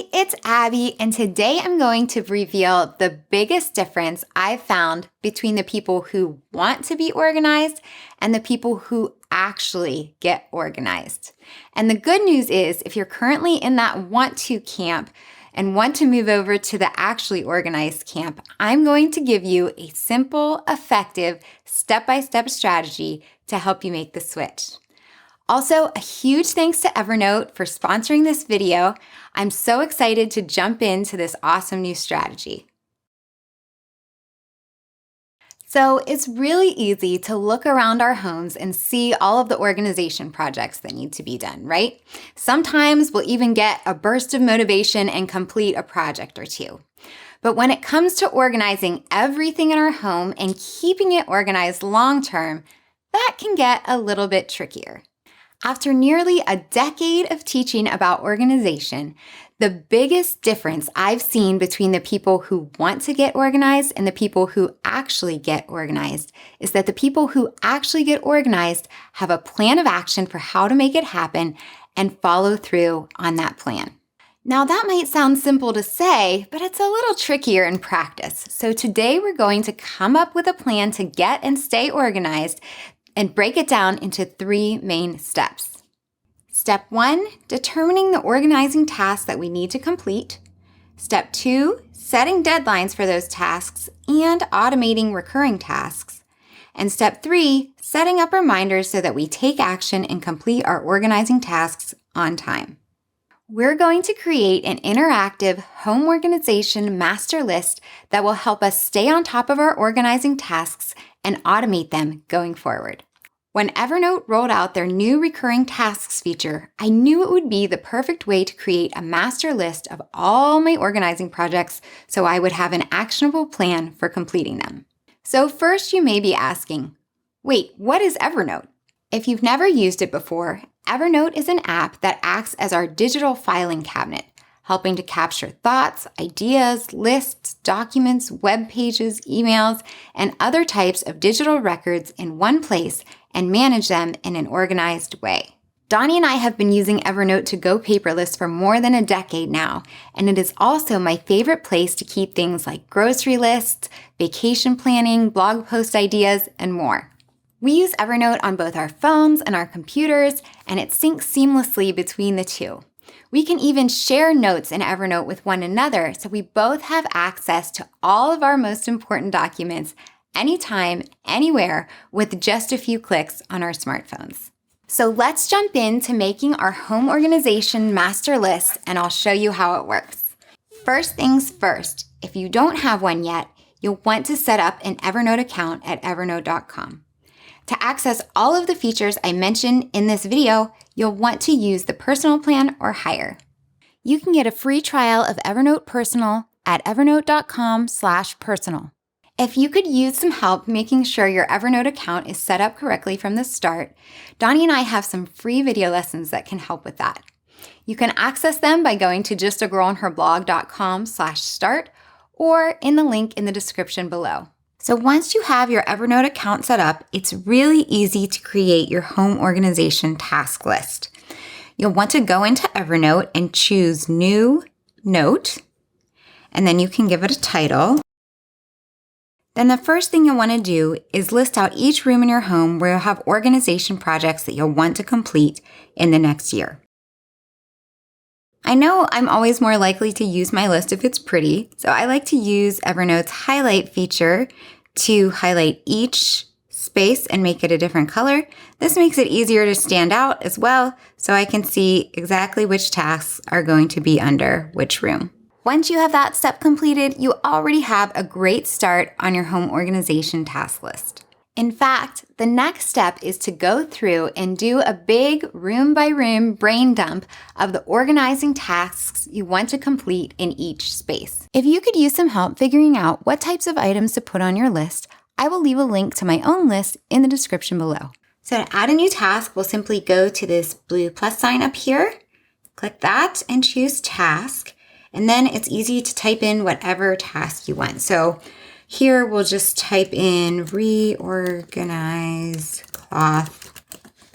Hey, it's Abby, and today I'm going to reveal the biggest difference I've found between the people who want to be organized and the people who actually get organized. And the good news is, if you're currently in that want to camp and want to move over to the actually organized camp, I'm going to give you a simple, effective, step-by-step strategy to help you make the switch. Also, a huge thanks to Evernote for sponsoring this video. I'm so excited to jump into this awesome new strategy. So it's really easy to look around our homes and see all of the organization projects that need to be done, right? Sometimes we'll even get a burst of motivation and complete a project or two. But when it comes to organizing everything in our home and keeping it organized long-term, that can get a little bit trickier. After nearly a decade of teaching about organization, the biggest difference I've seen between the people who want to get organized and the people who actually get organized is that the people who actually get organized have a plan of action for how to make it happen and follow through on that plan. Now that might sound simple to say, but it's a little trickier in practice. So today we're going to come up with a plan to get and stay organized and break it down into 3 main steps. Step 1, determining the organizing tasks that we need to complete. Step 2, setting deadlines for those tasks and automating recurring tasks. And step 3, setting up reminders so that we take action and complete our organizing tasks on time. We're going to create an interactive home organization master list that will help us stay on top of our organizing tasks and automate them going forward. When Evernote rolled out their new recurring tasks feature, I knew it would be the perfect way to create a master list of all my organizing projects so I would have an actionable plan for completing them. So first you may be asking, wait, what is Evernote? If you've never used it before, Evernote is an app that acts as our digital filing cabinet, helping to capture thoughts, ideas, lists, documents, web pages, emails, and other types of digital records in one place and manage them in an organized way. Donnie and I have been using Evernote to go paperless for more than a decade now, and it is also my favorite place to keep things like grocery lists, vacation planning, blog post ideas, and more. We use Evernote on both our phones and our computers, and it syncs seamlessly between the two. We can even share notes in Evernote with one another, so we both have access to all of our most important documents anytime, anywhere, with just a few clicks on our smartphones. So let's jump into making our home organization master list, and I'll show you how it works. First things first, if you don't have one yet, you'll want to set up an Evernote account at evernote.com. To access all of the features I mentioned in this video, you'll want to use the personal plan or higher. You can get a free trial of Evernote Personal at evernote.com/personal. If you could use some help making sure your Evernote account is set up correctly from the start, Donnie and I have some free video lessons that can help with that. You can access them by going to justagirlandherblog.com/start or in the link in the description below. So once you have your Evernote account set up, it's really easy to create your home organization task list. You'll want to go into Evernote and choose New Note, and then you can give it a title. Then the first thing you'll want to do is list out each room in your home where you'll have organization projects that you'll want to complete in the next year. I know I'm always more likely to use my list if it's pretty, so I like to use Evernote's highlight feature to highlight each space and make it a different color. This makes it easier to stand out as well, so I can see exactly which tasks are going to be under which room. Once you have that step completed, you already have a great start on your home organization task list. In fact, the next step is to go through and do a big room-by-room brain dump of the organizing tasks you want to complete in each space. If you could use some help figuring out what types of items to put on your list, I will leave a link to my own list in the description below. So to add a new task, we'll simply go to this blue plus sign up here, click that and choose task, and then it's easy to type in whatever task you want. So here we'll just type in reorganize cloth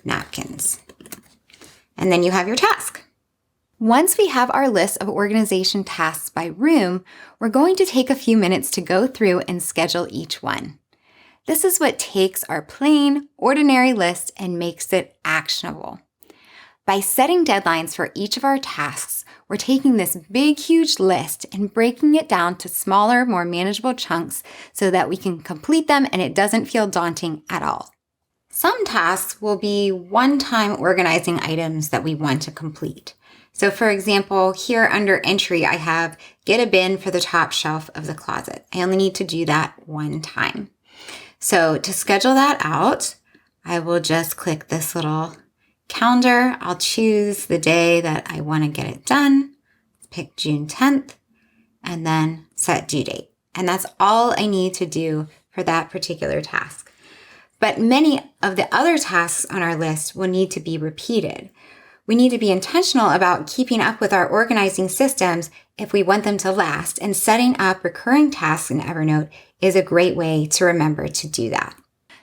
napkins. And then you have your task. Once we have our list of organization tasks by room, we're going to take a few minutes to go through and schedule each one. This is what takes our plain, ordinary list and makes it actionable. By setting deadlines for each of our tasks, we're taking this big, huge list and breaking it down to smaller, more manageable chunks so that we can complete them and it doesn't feel daunting at all. Some tasks will be one-time organizing items that we want to complete. So for example, here under entry, I have get a bin for the top shelf of the closet. I only need to do that one time. So to schedule that out, I will just click this little calendar. I'll choose the day that I want to get it done. Pick June 10th and then set due date. And that's all I need to do for that particular task. But many of the other tasks on our list will need to be repeated. We need to be intentional about keeping up with our organizing systems if we want them to last, and setting up recurring tasks in Evernote is a great way to remember to do that.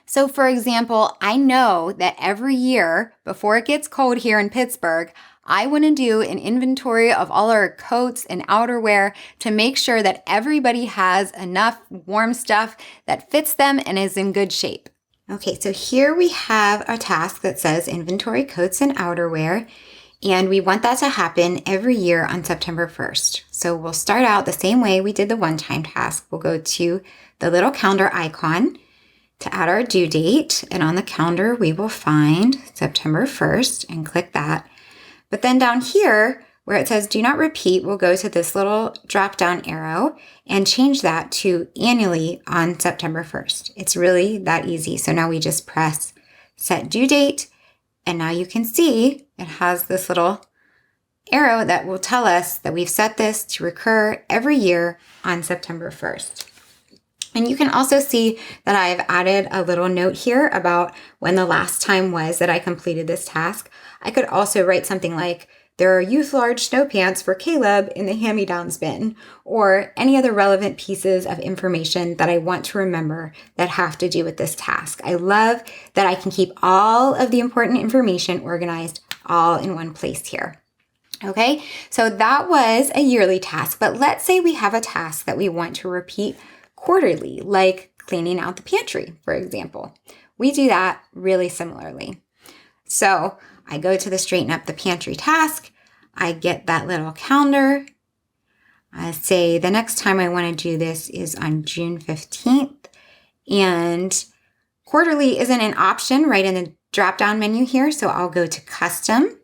So for example, I know that every year before it gets cold here in Pittsburgh, I want to do an inventory of all our coats and outerwear to make sure that everybody has enough warm stuff that fits them and is in good shape. Okay, so here we have a task that says inventory coats and outerwear, and we want that to happen every year on September 1st. So we'll start out the same way we did the one-time task. We'll go to the little calendar icon to add our due date, and on the calendar we will find September 1st and click that. But then down here where it says do not repeat, we'll go to this little drop-down arrow and change that to annually on September 1st. It's really that easy. So now we just press set due date, and now you can see it has this little arrow that will tell us that we've set this to recur every year on September 1st. And you can also see that I've added a little note here about when the last time was that I completed this task. I could also write something like, there are youth large snow pants for Caleb in the hand-me-downs bin, or any other relevant pieces of information that I want to remember that have to do with this task. I love that I can keep all of the important information organized all in one place here. Okay, so that was a yearly task, but let's say we have a task that we want to repeat quarterly, like cleaning out the pantry, for example. We do that really similarly. So I go to the straighten up the pantry task. I get that little calendar. I say the next time I want to do this is on June 15th. And quarterly isn't an option right in the drop-down menu here. So I'll go to custom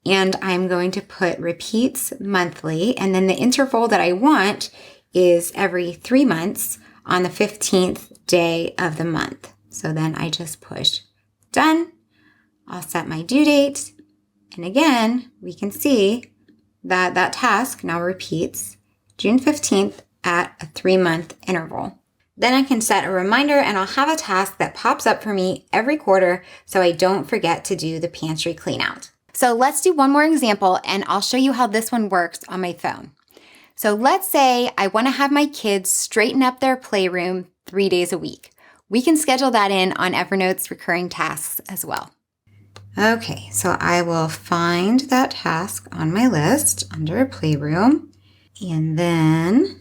and I'm going to put repeats monthly. And then the interval that I want is every 3 months on the 15th day of the month. So then I just push done. I'll set my due date. And again, we can see that that task now repeats June 15th at a 3-month interval. Then I can set a reminder and I'll have a task that pops up for me every quarter so I don't forget to do the pantry clean out. So let's do one more example and I'll show you how this one works on my phone. So let's say I want to have my kids straighten up their playroom 3 days a week. We can schedule that in on Evernote's recurring tasks as well. Okay, so I will find that task on my list under Playroom, and then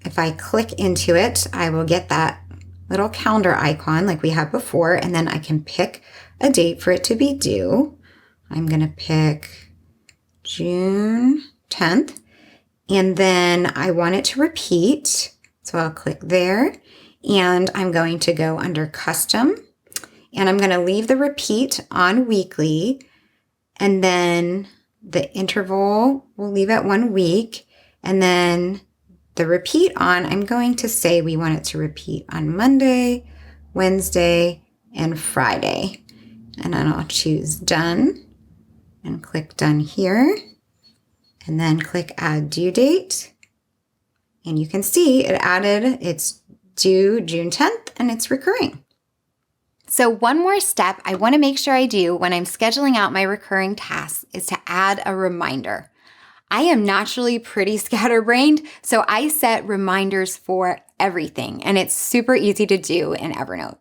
if I click into it, I will get that little calendar icon like we had before, and then I can pick a date for it to be due. I'm going to pick June 10th, and then I want it to repeat, so I'll click there, and I'm going to go under Custom. And I'm going to leave the repeat on weekly, and then the interval we'll leave at 1 week, and then the repeat on, I'm going to say we want it to repeat on Monday, Wednesday, and Friday. And then I'll choose done and click done here, and then click add due date. And you can see it added, it's due June 10th and it's recurring. So one more step I want to make sure I do when I'm scheduling out my recurring tasks is to add a reminder. I am naturally pretty scatterbrained, so I set reminders for everything, and it's super easy to do in Evernote.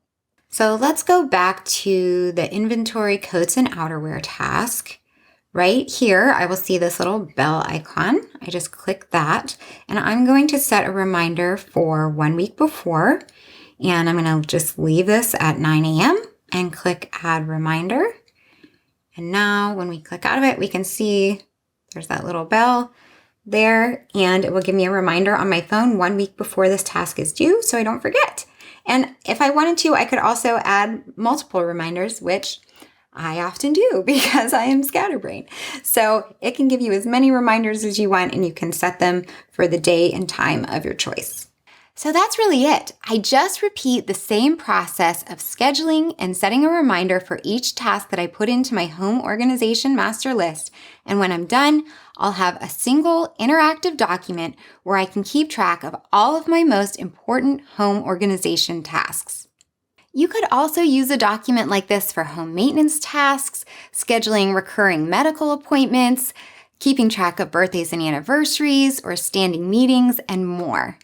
So let's go back to the inventory coats and outerwear task. Right here, I will see this little bell icon. I just click that, and I'm going to set a reminder for 1 week before, and I'm going to just leave this at 9 a.m. and click Add Reminder. And now when we click out of it, we can see there's that little bell there, and it will give me a reminder on my phone 1 week before this task is due so I don't forget. And if I wanted to, I could also add multiple reminders, which I often do because I am scatterbrained. So it can give you as many reminders as you want, and you can set them for the day and time of your choice. So that's really it. I just repeat the same process of scheduling and setting a reminder for each task that I put into my home organization master list. And when I'm done, I'll have a single interactive document where I can keep track of all of my most important home organization tasks. You could also use a document like this for home maintenance tasks, scheduling recurring medical appointments, keeping track of birthdays and anniversaries, or standing meetings, and more.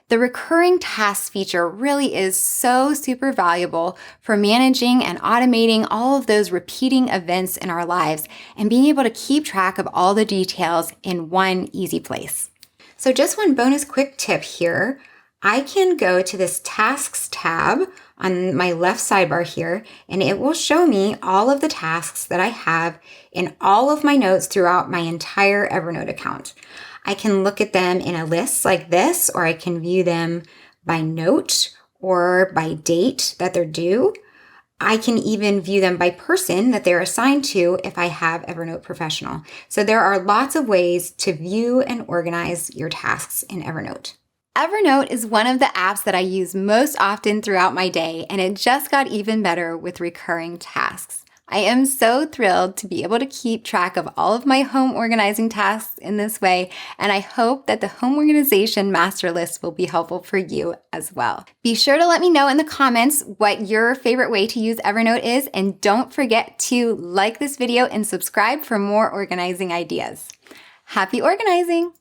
The recurring tasks feature really is so super valuable for managing and automating all of those repeating events in our lives and being able to keep track of all the details in one easy place. So just one bonus quick tip here. I can go to this Tasks tab on my left sidebar here, and it will show me all of the tasks that I have in all of my notes throughout my entire Evernote account. I can look at them in a list like this, or I can view them by note or by date that they're due. I can even view them by person that they're assigned to if I have Evernote Professional. So there are lots of ways to view and organize your tasks in Evernote. Evernote is one of the apps that I use most often throughout my day, and it just got even better with recurring tasks. I am so thrilled to be able to keep track of all of my home organizing tasks in this way, and I hope that the home organization master list will be helpful for you as well. Be sure to let me know in the comments what your favorite way to use Evernote is, and don't forget to like this video and subscribe for more organizing ideas. Happy organizing!